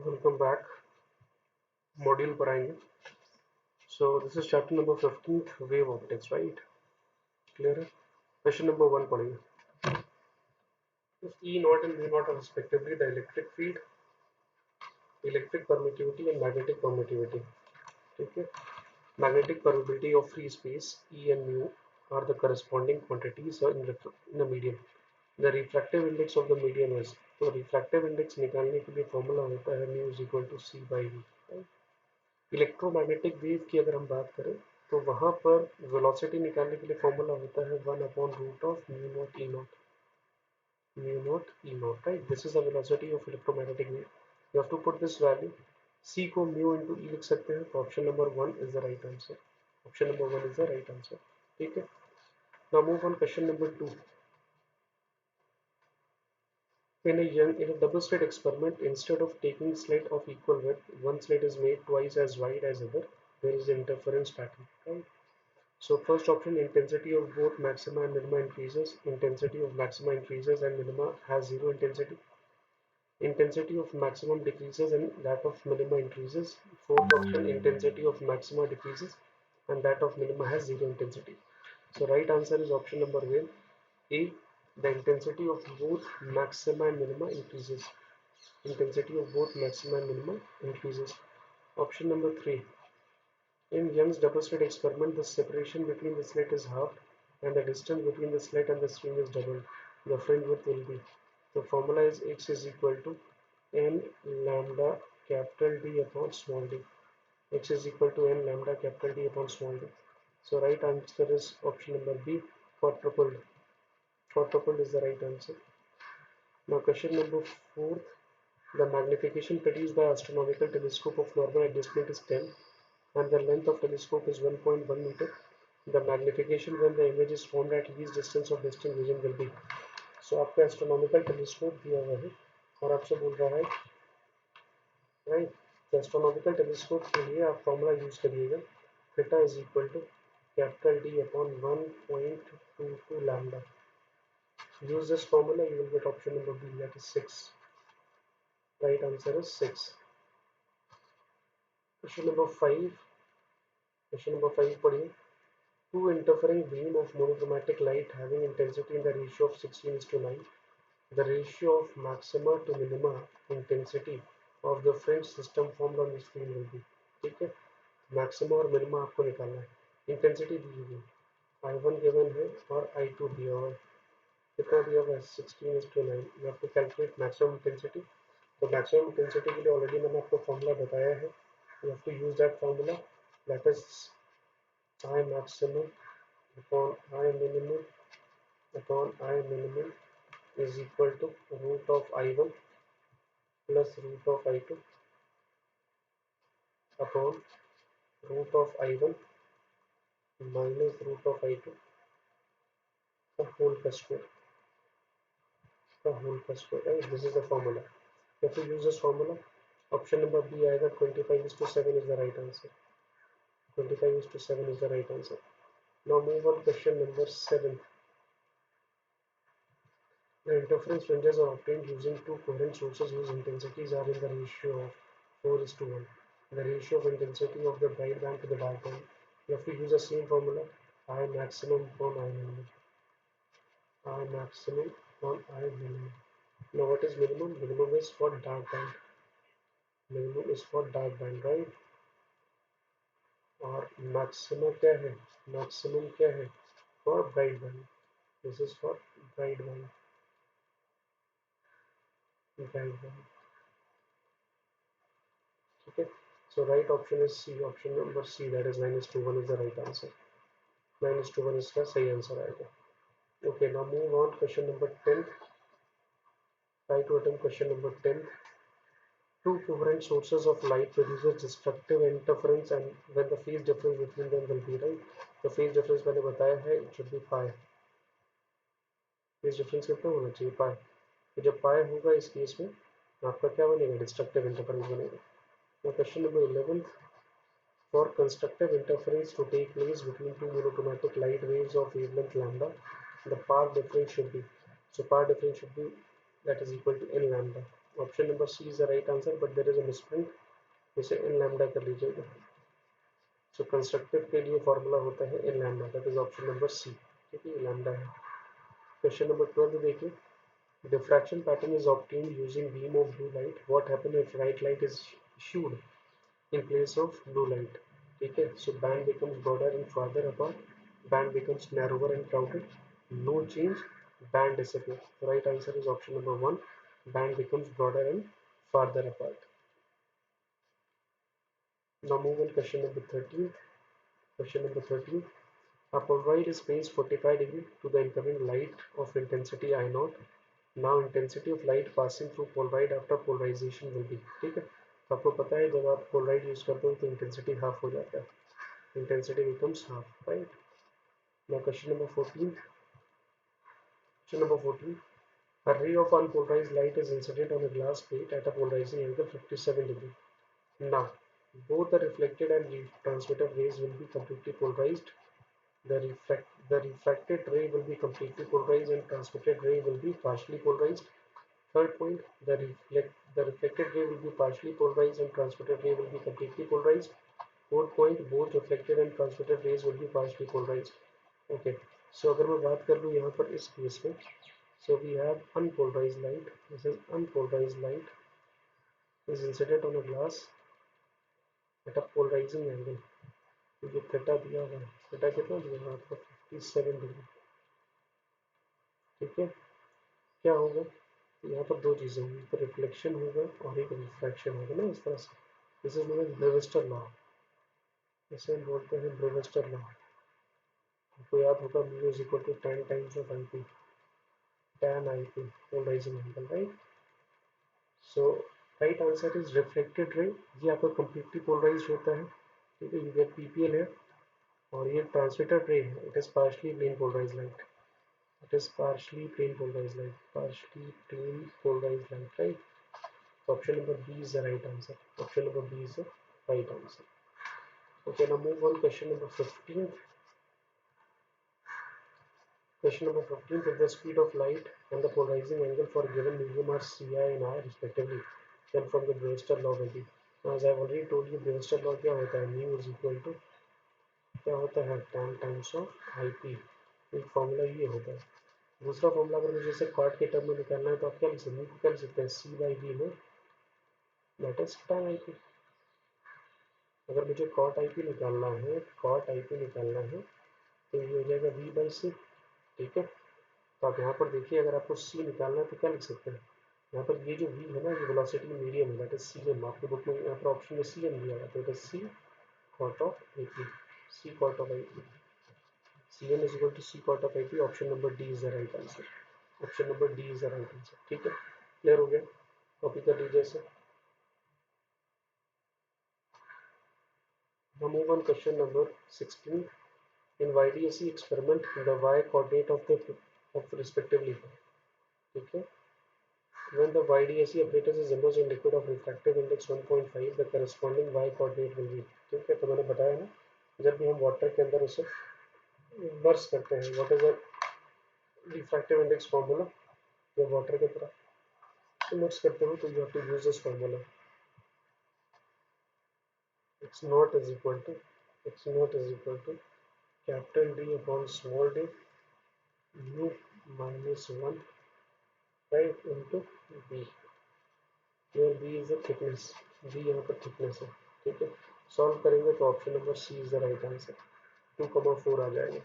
Welcome back. Module पर आएंगे। So this is chapter number 15th, wave optics, right? Clear है? Question number 1 पढ़िए। If E naught and V naught are respectively the electric field, electric permittivity and magnetic permittivity, ठीक है? Magnetic permittivity of free space E and mu are the corresponding quantities in a medium. The refractive index of the medium is, तो refractive index निकालने के लिए formula होता है mu is equal to C by V, right? Electromagnetic wave की अगर हम बात करें तो वहां पर वेलोसिटी निकालने के लिए फॉर्मूला होता है 1/रूट of mu nought E nought, mu nought E nought, right? This is the velocity of electromagnetic wave. You have to put this value. C को म्यू इंटू ई लिख सकते हैं, तो option number 1 is the right answer. Option number 1 is the right answer. ठीक है, now move on question number 2। In a double slit experiment, instead of taking slit of equal width, one slit is made twice as wide as other. There is an interference pattern, right? So first option, intensity of both maxima and minima increases. Intensity of maxima increases and minima has zero intensity. Intensity of maximum decreases and that of minima increases. Fourth option, intensity of maxima decreases and that of minima has zero intensity. So right answer is option number A. The intensity of both maxima and minima increases. Intensity of both maxima and minima increases. Option number 3. In Young's double slit experiment, the separation between the slit is halved and the distance between the slit and the screen is doubled. The fringe width will be. The formula is X is equal to n lambda capital D upon small d. X is equal to n lambda capital D upon small d. So right answer is option number B, quadrupled. Quadrupled is the right answer. Now question number 4. The magnification produced by astronomical telescope of normal adjustment is 10 and the length of telescope is 1.1 meter. The magnification when the image is formed at least distance of distant vision will be. So आपका astronomical telescope दिया हुआ है और आपसे बोल रहा है, right? तो एस्ट्रोनॉमिकल टेलीस्कोप के लिए आप फॉर्मूला यूज करिएगा, theta is equal to capital D upon 1.22 lambda. Use this formula, you will get option number B, that is 6. Right answer is 6. Question number 5. Question number 5 पढ़िए. Two interfering beam of monochromatic light having intensity in the ratio of 16:9. The ratio of maxima to minima intensity of the fringe system formed on the screen will be. ठीक है, maxima और minima आपको निकालना है. Intensity दी हुई है, I1 given है और I2 दिया हुआ है. कितना दिया हुआ है? 16:9. You have to calculate maximum intensity. तो मैक्सिमम इंटेंसिटी के लिए ऑलरेडी मैंने आपको फॉर्मूला बताया है. You have to use that formula, that is I maximum upon I minimum upon I minimum is equal to root of I1 plus root of I2 upon root of I1 minus root of I2 the whole का square, right? This is the formula. You have to use this formula. Option number B आएगा. 25:7 is the right answer. 25:7 is the right answer. Now move on question number 7. The interference fringes are obtained using two coherent sources whose intensities are in the ratio of 4:1. The ratio of intensity of the bright band to the dark band. You have to use the same formula, I maximum upon I minimum. I maximum upon I minimum. Now what is minimum? Minimum is for dark band. Minimum is for dark band, right? और maximum क्या है? Maximum क्या है? For bright band. This is for bright band. Bright band. Okay, so right option is C. Option number C, that is -2 1 is the right answer. -2 1 is the सही answer आएगा. Okay, now move on. Question number 10. Try to attempt question number 10. Two coherent sources of light produces destructive interference and when the phase difference between them will be, right? The phase difference मैंने बताया है, it should be pi. phase difference कितना होना चाहिए? pi. तो जब pi होगा इस केस में आपका क्या बनेगा? destructive interference बनेगा. Now question number 11. For constructive interference to take place between two monochromatic light waves of wavelength lambda, the path difference should be, so path difference should be, that is equal to n lambda. Option number C is the right answer, but there is a misprint, इसे in lambda कर लीजिएगा। सो constructive के लिए formula होता है in lambda, that is option number C. ठीक है, lambda है। क्वेश्चन नंबर 12 देखिए, diffraction pattern is obtained using beam of blue light. What happens if white light is issued in place of blue light? ठीक है, so band becomes broader and farther apart, band becomes narrower and crowded, no change, band disappears. The right answer is option number 1, band becomes broader and farther apart. Now move on question number 13. Question number 13. A polaroid is placed 45 degree to the incoming light of intensity I naught. Now intensity of light passing through polaroid after polarization will be, ठीक है। तो आपको पता है जब आप polaroid use करते हो तो इंटेंसिटी हाफ हो जाता है, intensity becomes half, right? Now question number 14. Question number 14. A ray of unpolarized light is incident on a glass plate at a polarizing angle 57 degree. Now both the reflected and transmitted rays will be completely polarized. The refracted ray will be completely polarized and transmitted ray will be partially polarized. Third point, the reflected ray will be partially polarized and transmitted ray will be completely polarized. Fourth point, both reflected and transmitted rays will be partially polarized. Okay, so अगर मैं बात कर लूँ यहाँ पर इस case में, so we have unpolarized light. This is unpolarized light is incident on a glass at a polarizing angle. ये थीटा दिया हुआ है, थीटा कितना दिया हुआ है आपको 57 डिग्री। ठीक है, क्या होगा यहाँ पर दो चीज़ें होंगी, तो रिफ्लेक्शन होगा और एक रिफ्रैक्शन होगा ना, इस तरह से। This is known as Brewster law, इसे हम बोलते हैं ब्रेविस्टर लॉ। आपको याद होगा mu is equal to tan times of I P, tan I P polarising angle, right. So right answer is reflected ray, ये आपका कंप्लीटली पोलराइज होता है। ठीक है, यू गेट पीपीएल है। और ये ट्रांसमिटेड रे है, it is partially plane polarise light, it is partially plane polarise light, partially plane polarise light, right. Option number B is the right answer. Option number B is the right answer. Okay, now move on. Question number 15. Question number 15. If the speed of light and the polarizing angle for given medium are ci and r respectively, then from the Brewster law will be. As I have already told you, Brewster law क्या होता है, mu is equal to क्या होता है, tan times of IP। एक formula ये होता है। दूसरा फॉर्मूला अगर मुझे इसे कॉट के टर्म में निकालना है तो आप क्या लिख सकते हैं, क्या लिख सकते हैं, सी बाई वी में दैट इज tan IP। अगर मुझे कॉट आई पी निकालना है, कॉट आई पी निकालना है तो ये हो जाएगा वी बाई सी। ठीक है, तो आप यहाँ पर देखिए, अगर आपको सी निकालना है तो क्या लिख सकते हैं, यहाँ पर ये जो वी है ना, ये वेलोसिटी मीडियम है, दैट इज सी एम। आपके बुक में यहाँ पर ऑप्शन में सी एम दिया है, तो it is C cot of I P, C cot of I P, C M is equal to C cot of I P. Option number D is the right answer, option number D is the right answer. ठीक है, clear हो गया, copy कर लीजिए इसे। Now move on question number 16. In YDSE experiment, the y coordinate of respectively, ठीक है, when the YDSE apparatus is immersed in liquid of refractive index 1.5, the corresponding y coordinate will be। ठीक है, तो मैंने बताया ना, जब भी हम वाटर के अंदर उसे इमर्स करते हैं, what is the refractive index formula, जब वाटर की तरह इमर्स करते हो तो you have to use this formula, x naught is equal to x naught is equal to capital D upon small d u minus 1 right into b, where b is the thickness, b यहाँ पर thickness है। ठीक है, solve करेंगे तो option number C is the right answer, 2,4 आ जाएगा,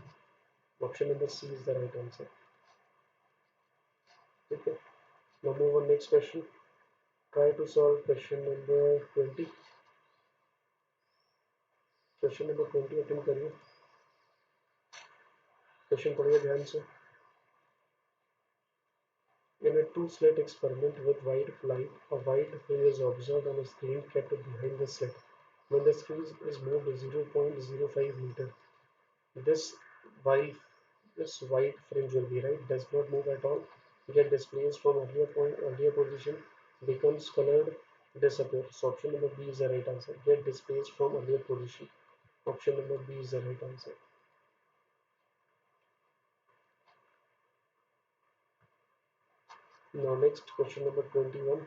option number C is the right answer. ठीक है, now move on next question, try to solve question number 20। Question number 20 attend करिए, क्वेश्चन पढ़िए ध्यान से। In a two-slit experiment with white light, a white fringe is observed on a screen kept behind the slit. When the screen is moved 0.05 meter, this white this white fringe will be right does not move at all, get displaced from earlier position, becomes colored, disappears. So option number B is the right answer. Get displaced from earlier position. Option number B is the right answer. Now next question number 21.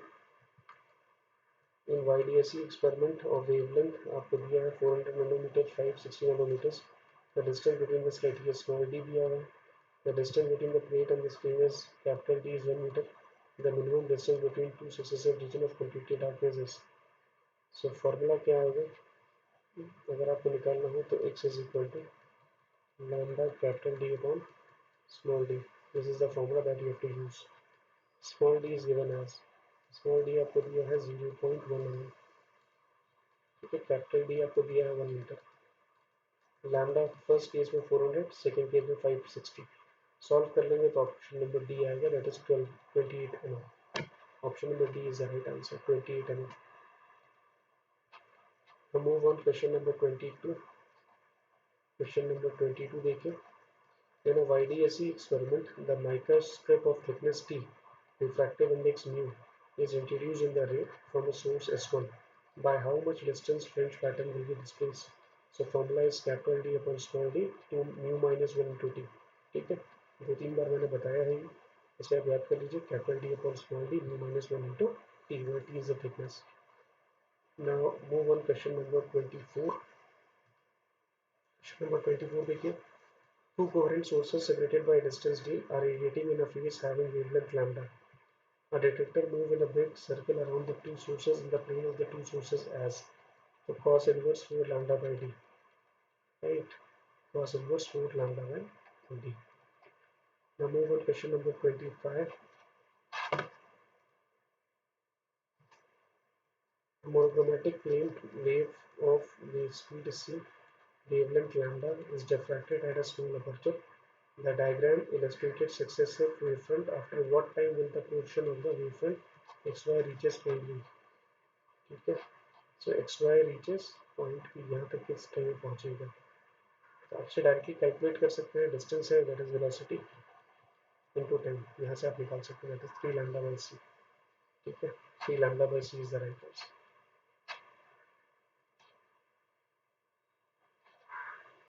In YDSE experiment of wavelength आपको दिया है 400 nanometre 560 nanometres the distance between the slit ये small D दिया हुआ है the distance between the plate and the screen is capital D is 1 metre the minimum distance between two successive region of completed darkness is so formula क्या होगा अगर आपको निकालना हो तो x is equal to lambda capital D upon small d. This is the formula that you have to use. Small d is given as small d आपको दिया है 0.1 mm. ठीक है कैपिटल डी आपको दिया है 1 मीटर लैम्डा फर्स्ट केस में 400 second case में 560 सॉल्व कर लेंगे तो ऑप्शन नंबर डी आएगा that is 12 28 mm. Option number D is the right answer 28 mm. हम move on question number 22. Question number 22 देखिए in a YDSE experiment the microstrip of thickness t refractive index mu is introduced in the ray from a source S1 by how much distance fringe pattern will be displaced so formula is capital D upon small d to mu minus 1 into t ठीक है दो तीन बार मैंने बताया है ये इसे आप याद कर लीजिए capital D upon small d mu minus 1 into t where t is the thickness. Now move on question number 24. Question number 24 देखिए two coherent sources separated by a distance d are radiating in a phase having wavelength lambda. A detector moves in a big circle around the two sources in the plane of the two sources as so cos inverse 4 lambda by d. Right? Cos inverse 4 lambda by d. Now move on question number 25. A monochromatic plane wave of wave speed c wavelength lambda is diffracted at a small aperture. The diagram illustrated successive wavefront. After what time will the portion of the wavefront xy reaches point V? ठीक है सो xy reaches point P यहाँ तक किस time पहुँचेगा तो आपसे directly calculate कर सकते हैं डिस्टेंस है that is velocity into time यहाँ से आप निकाल सकते हैं that is 3 lambda by C ठीक है 3 lambda by C is the right answer